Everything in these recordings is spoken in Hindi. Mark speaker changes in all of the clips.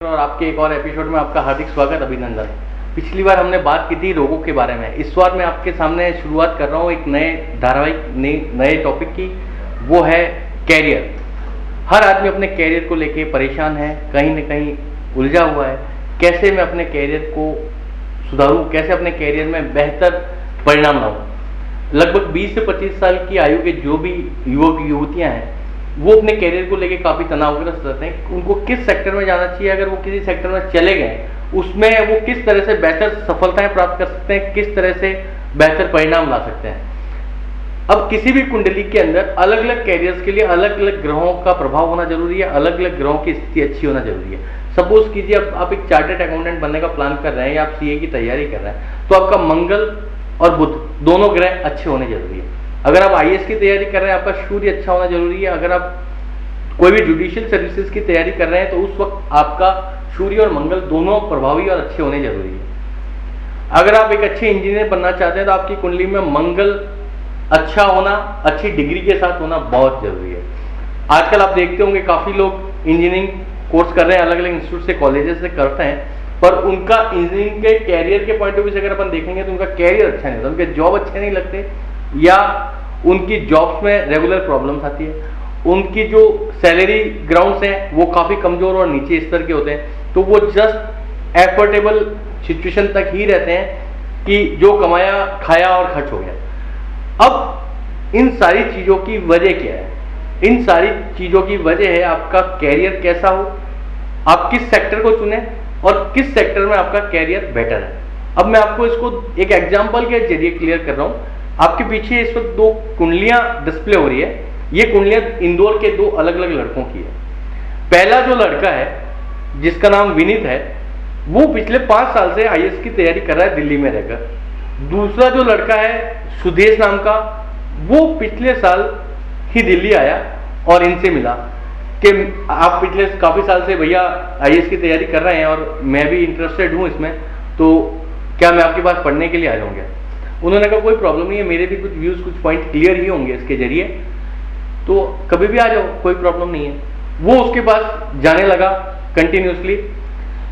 Speaker 1: और आपके एक और एपिसोड में आपका हार्दिक स्वागत, अभिनंदन। पिछली बार हमने बात की थी रोगों के बारे में। इस बार मैं आपके सामने शुरुआत कर रहा हूँ एक नए धारावाहिक नए टॉपिक की, वो है कैरियर। हर आदमी अपने कैरियर को लेके परेशान है, कहीं ना कहीं उलझा हुआ है। कैसे मैं अपने कैरियर को सुधारूँ, कैसे अपने कैरियर में बेहतर परिणाम लाऊँ। लगभग 20 से 25 साल की आयु के जो भी युवक युवतियाँ हैं, वो अपने कैरियर को लेके काफ़ी तनावग्रस्त रहते हैं। उनको किस सेक्टर में जाना चाहिए, अगर वो किसी सेक्टर में चले गए उसमें वो किस तरह से बेहतर सफलताएं प्राप्त कर सकते हैं, किस तरह से बेहतर परिणाम ला सकते हैं। अब किसी भी कुंडली के अंदर अलग अलग कैरियर्स के लिए अलग अलग ग्रहों का प्रभाव होना जरूरी है, अलग अलग ग्रहों की स्थिति अच्छी होना जरूरी है। सपोज कीजिए अब आप एक चार्टर्ड अकाउंटेंट बनने का प्लान कर रहे हैं या आप सीए की तैयारी कर रहे हैं, तो आपका मंगल और बुध दोनों ग्रह अच्छे होने जरूरी है। अगर आप आईएएस की तैयारी कर रहे हैं, आपका सूर्य अच्छा होना जरूरी है। अगर आप कोई भी जुडिशियल सर्विसेज की तैयारी कर रहे हैं, तो उस वक्त आपका सूर्य और मंगल दोनों प्रभावी और अच्छे होने जरूरी है। अगर आप एक अच्छे इंजीनियर बनना चाहते हैं, तो आपकी कुंडली में मंगल अच्छा होना, अच्छी डिग्री के साथ होना बहुत जरूरी है। आजकल आप देखते होंगे काफी लोग इंजीनियरिंग कोर्स कर रहे हैं, अलग अलग इंस्टीट्यूट से, कॉलेजेस से करते हैं, पर उनका इंजीनियरिंग के कैरियर के पॉइंट ऑफ व्यू से अगर अपन देखेंगे तो उनका कैरियर अच्छा नहीं होता, उनके जॉब अच्छे नहीं लगते, या उनकी जॉब्स में रेगुलर प्रॉब्लम्स आती है। उनकी जो सैलरी ग्राउंड्स हैं वो काफी कमजोर और नीचे स्तर के होते हैं, तो वो जस्ट एफोर्डेबल सिचुएशन तक ही रहते हैं कि जो कमाया खाया और खर्च हो गया। अब इन सारी चीजों की वजह क्या है? इन सारी चीजों की वजह है आपका कैरियर कैसा हो, आप किस सेक्टर को चुने और किस सेक्टर में आपका कैरियर बेटर है। अब मैं आपको इसको एक एग्जांपल के जरिए क्लियर कर रहा हूं। आपके पीछे इस वक्त दो कुंडलियां डिस्प्ले हो रही है। ये कुंडलियां इंदौर के दो अलग अलग लड़कों की है। पहला जो लड़का है जिसका नाम विनीत है, वो पिछले 5 साल से आईएएस की तैयारी कर रहा है दिल्ली में रहकर। दूसरा जो लड़का है सुदेश नाम का, वो पिछले साल ही दिल्ली आया और इनसे मिला कि आप पिछले काफी साल से भैया आईएएस की तैयारी कर रहे हैं और मैं भी इंटरेस्टेड हूं इसमें, तो क्या मैं आपके पास पढ़ने के लिए आ जाऊंगा? उन्होंने कहा कोई प्रॉब्लम नहीं है, मेरे भी कुछ व्यूज कुछ पॉइंट क्लियर ही होंगे इसके जरिए, तो कभी भी आ जाओ, कोई प्रॉब्लम नहीं है। वो उसके पास जाने लगा कंटिन्यूसली।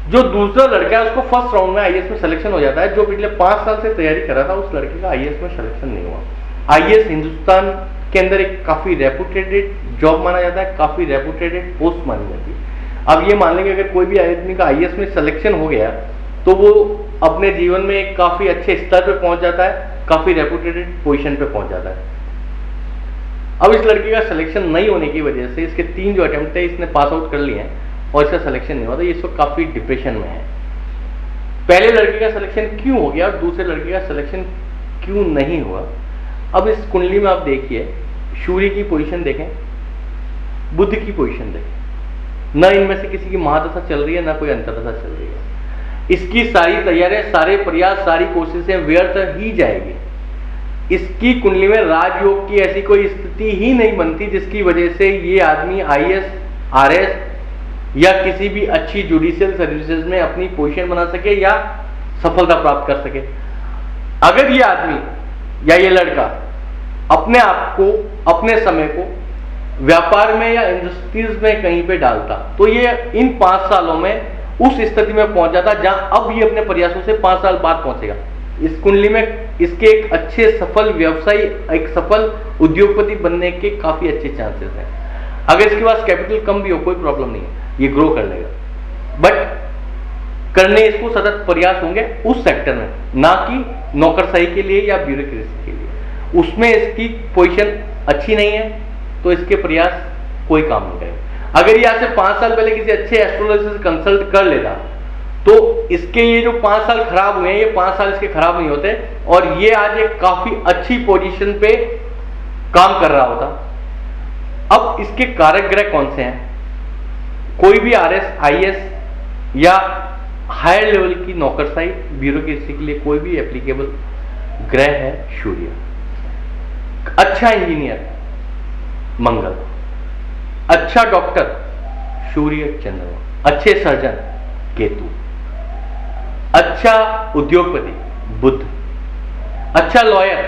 Speaker 1: जो दूसरा लड़का है उसको फर्स्ट राउंड में आईएएस में सिलेक्शन हो जाता है। जो पिछले 5 साल से तैयारी कर रहा था, उस लड़के का आईएएस में सिलेक्शन नहीं हुआ। आईएएस हिंदुस्तान के अंदर एक काफी रेपुटेटेड जॉब माना जाता है, काफी रेपुटेटेड पोस्ट मानी जाती है। अब ये मान लेंगे अगर कोई भी आदमी का आईएएस में सिलेक्शन हो गया तो वो अपने जीवन में एक काफी अच्छे स्तर पे पहुंच जाता है, काफी रेपुटेटेड पोजीशन पे पहुंच जाता है। अब इस लड़के का सिलेक्शन नहीं होने की वजह से इसके 3 जो अटेम्प्ट है इसने पास आउट कर लिए हैं और इसका सिलेक्शन नहीं हुआ, तो ये इसको काफी डिप्रेशन में है। पहले लड़के का सिलेक्शन क्यों हो गया और दूसरे लड़के का सिलेक्शन क्यों नहीं हुआ? अब इस कुंडली में आप देखिए, सूर्य की पोजीशन देखें, बुध की पोजीशन देखें, न इनमें से किसी की महादशा चल रही है, ना कोई अंतर्दशा चल रही है। इसकी सारी तैयारियां, सारे प्रयास, सारी कोशिशें व्यर्थ ही जाएगी। इसकी कुंडली में राजयोग की ऐसी कोई स्थिति ही नहीं बनती जिसकी वजह से ये आदमी आईएएस, आरएस या किसी भी अच्छी जुडिशियल सर्विसेज में अपनी पोजीशन बना सके या सफलता प्राप्त कर सके। अगर ये आदमी या ये लड़का अपने आप को, अपने समय को व्यापार में या इंडस्ट्रीज में कहीं पे डालता, तो ये इन 5 सालों में उस स्थिति में पहुंच जाता जहां अब ये अपने प्रयासों से 5 साल बाद पहुंचेगा। इस कुंडली में इसके एक अच्छे सफल व्यवसायी, एक सफल उद्योगपति बनने के काफी अच्छे चांसेस हैं। अगर इसके पास कैपिटल कम भी हो, कोई प्रॉब्लम नहीं है, ये ग्रो कर लेगा, बट करने इसको सतत प्रयास होंगे उस सेक्टर में, ना कि नौकरशाही के लिए या ब्यूरोक्रेसी के लिए। उसमें इसकी पोजीशन अच्छी नहीं है तो इसके प्रयास कोई काम नहीं करेगा। अगर ये आज से 5 साल पहले किसी अच्छे एस्ट्रोलॉजर से कंसल्ट कर लेता तो इसके ये जो 5 साल खराब हुए हैं, ये 5 साल इसके खराब नहीं होते और ये आज एक काफी अच्छी पोजीशन पे काम कर रहा होता। अब इसके कारक ग्रह कौन से हैं? कोई भी आरएस, आईएएस या हायर लेवल की नौकरशाही, ब्यूरोक्रेसी के लिए कोई भी एप्लीकेबल ग्रह है सूर्य। अच्छा इंजीनियर मंगल, अच्छा डॉक्टर सूर्य चंद्रमा, अच्छे सर्जन केतु, अच्छा उद्योगपति बुध, अच्छा लॉयर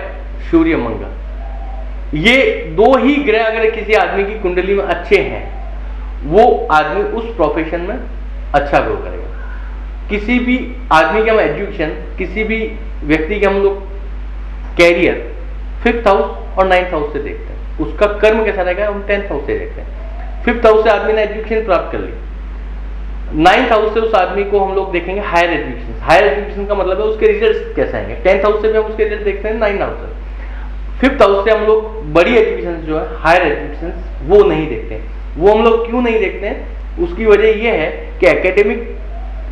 Speaker 1: सूर्य मंगल। ये 2 ही ग्रह अगर किसी आदमी की कुंडली में अच्छे हैं, वो आदमी उस प्रोफेशन में अच्छा ग्रो करेगा। किसी भी आदमी के हम एजुकेशन, किसी भी व्यक्ति के हम लोग कैरियर 5th हाउस और 9th हाउस से देखते हैं। उसका कर्म कैसा रहेगा हम 10th हाउस से देखते हैं। 5th हाउस से आदमी ने एजुकेशन प्राप्त कर ली, 9th हाउस से उस आदमी को हम लोग देखेंगे हायर एजुकेशन। हायर एजुकेशन का मतलब है उसके रिजल्ट कैसे आएंगे। 10th हाउस से भी हम उसके रिजल्ट देखते हैं, 9th हाउस से। 5th हाउस से हम लोग बड़ी एजुकेशन जो है, हायर एजुकेशन, वो नहीं देखते हैं। वो हम लोग क्यों नहीं देखते हैं? उसकी वजह यह है कि एकेडमिक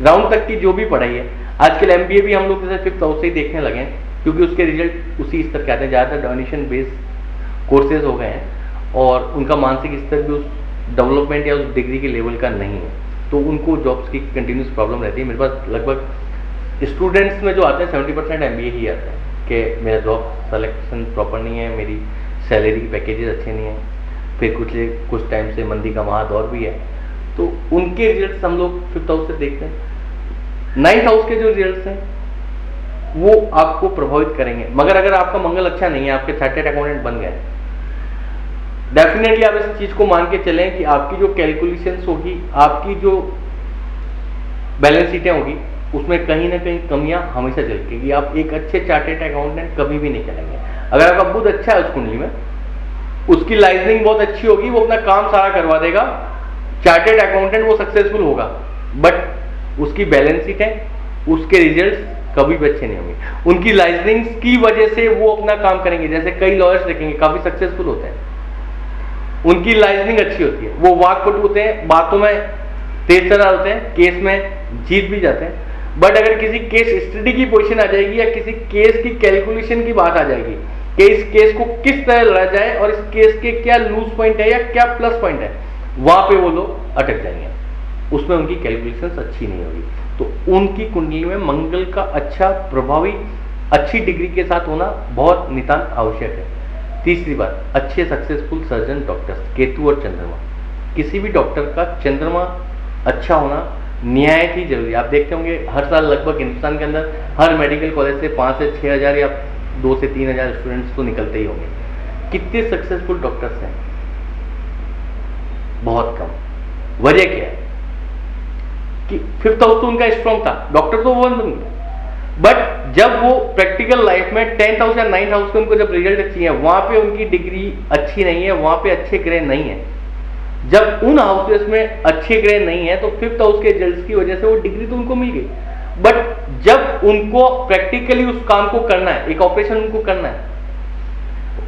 Speaker 1: राउंड तक की जो भी पढ़ाई है, आजकल MBA भी हम लोग जैसे 5th हाउस से ही देखने लगे हैं, क्योंकि उसके रिजल्ट उसी स्तर के आते हैं। ज़्यादातर डोनेशन बेस्ड कोर्सेज हो गए हैं और उनका मानसिक स्तर भी उस डेवलपमेंट या उस डिग्री के लेवल का नहीं है, तो उनको जॉब्स की कंटिन्यूस प्रॉब्लम रहती है। मेरे पास लगभग स्टूडेंट्स में जो आते हैं 70% MBA ही आते हैं कि मेरा जॉब सिलेक्शन प्रॉपर नहीं है, मेरी सैलरी की पैकेजेस अच्छे नहीं हैं, फिर कुछ टाइम से मंदी का महादौर भी है, तो उनके रिजल्ट्स हम लोग 5th हाउस से देखते हैं। 9th हाउस के जो रिजल्ट्स हैं वो आपको प्रभावित करेंगे, मगर अगर आपका मंगल अच्छा नहीं है, आपके चार्टर्ड अकाउंटेंट बन गए, डेफिनेटली आप इस चीज को मान के चलें कि आपकी जो कैलकुलेशंस होगी, आपकी जो बैलेंस शीटें होगी, उसमें कहीं ना कहीं कमियां हमेशा झलकेगी। आप एक अच्छे चार्टर्ड अकाउंटेंट कभी भी नहीं चलेंगे। अगर आपका बुध अच्छा है उस कुंडली में, उसकी लाइजनिंग बहुत अच्छी होगी, वो अपना काम सारा करवा देगा, चार्टर्ड अकाउंटेंट वो सक्सेसफुल होगा, बट उसकी बैलेंस शीट है, उसके रिजल्ट्स कभी भी अच्छे नहीं होंगे। उनकी लाइजनिंग की वजह से वो अपना काम करेंगे। जैसे कई लॉयर्स देखेंगे काफी सक्सेसफुल होते हैं, उनकी लाइजनिंग अच्छी होती है, वो वाकपटु होते हैं, बातों में तेज तर्रार होते हैं, केस में जीत भी जाते हैं। बट अगर किसी केस स्टडी की पोजीशन आ जाएगी या किसी केस की कैलकुलेशन की बात आ जाएगी कि इस केस को किस तरह लड़ा जाए और इस केस के क्या लूज पॉइंट है या क्या प्लस पॉइंट है, वहां पे वो लोग अटक जाएंगे, उसमें उनकी कैलकुलेशन अच्छी नहीं होगी। तो उनकी कुंडली में मंगल का अच्छा प्रभावी अच्छी डिग्री के साथ होना बहुत नितांत आवश्यक है। तीसरी बात, अच्छे सक्सेसफुल सर्जन डॉक्टर्स, केतु और चंद्रमा। किसी भी डॉक्टर का चंद्रमा अच्छा होना निहायत ही जरूरी है। आप देखते होंगे हर साल लगभग हिंदुस्तान के अंदर हर मेडिकल कॉलेज से 5 से 6 हज़ार या 2 से 3 हज़ार स्टूडेंट्स तो निकलते ही होंगे। कितने सक्सेसफुल डॉक्टर्स हैं? बहुत कम। वजह क्या है कि 5th हाउस तो उनका स्ट्रॉन्ग था, डॉक्टर तो वो बन गए, बट जब वो प्रैक्टिकल लाइफ में 10th हाउस या 9th हाउस के उनको जब रिजल्ट अच्छी है, वहां पे उनकी डिग्री अच्छी नहीं है, वहां पे अच्छे ग्रह नहीं है। जब उन हाउसेस में अच्छे ग्रह नहीं है तो 5th हाउस के रिजल्ट्स की वजह से वो डिग्री तो उनको मिल गई, बट जब उनको प्रैक्टिकली उस काम को करना है, एक ऑपरेशन उनको करना है,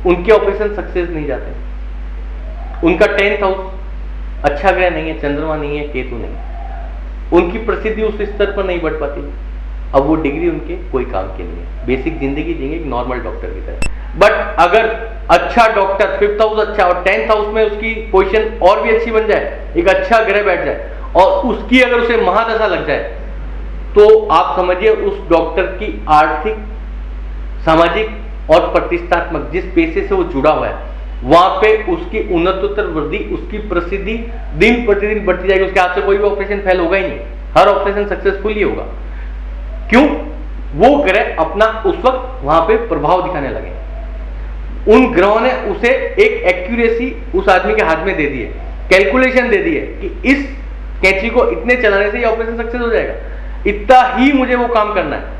Speaker 1: उनके ऑपरेशन सक्सेस नहीं जाते। उनका 10th हाउस अच्छा ग्रह नहीं है, चंद्रमा नहीं है, केतु नहीं है, उनकी प्रसिद्धि उस स्तर पर नहीं बढ़ पाती। अब वो डिग्री उनके कोई काम की नहीं है, बेसिक जिंदगी जिएंगे एक नॉर्मल डॉक्टर की तरह। बट अगर अच्छा डॉक्टर 5th हाउस अच्छा और 10th हाउस में उसकी पोजीशन और भी अच्छी बन जाए, एक अच्छा ग्रह बैठ जाए और उसकी अगर उसे महादशा लग जाए, तो आप समझिए उस डॉक्टर की आर्थिक, सामाजिक और प्रतिष्ठात्मक जिस पेशे से वो जुड़ा हुआ है, वहां पे उसकी उन्नतोत्तर वृद्धि, उसकी प्रसिद्धि दिन प्रतिदिन बढ़ती जाएगी। उसके हाथ से कोई भी ऑपरेशन फेल होगा ही नहीं, हर ऑपरेशन सक्सेसफुल ही होगा। क्यों? वो ग्रह अपना उस वक्त वहां पे प्रभाव दिखाने लगे, उन ग्रहों ने उसे एक एक्यूरेसी उस आदमी के हाथ में दे दी है, कैलकुलेशन दे दी है कि इस कैंची को इतने चलाने से ये ऑपरेशन सक्सेस हो जाएगा, इतना ही मुझे वो काम करना है।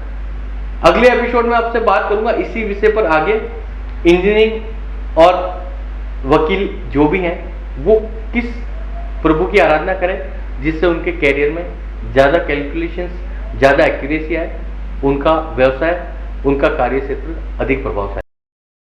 Speaker 1: अगले एपिसोड में आपसे बात करूंगा इसी विषय पर आगे। इंजीनियरिंग और वकील जो भी हैं वो किस प्रभु की आराधना करें जिससे उनके कैरियर में ज्यादा कैलकुलेशंस, ज्यादा एक्यूरेसी आए, उनका व्यवसाय, उनका कार्य क्षेत्र अधिक प्रभावशाली।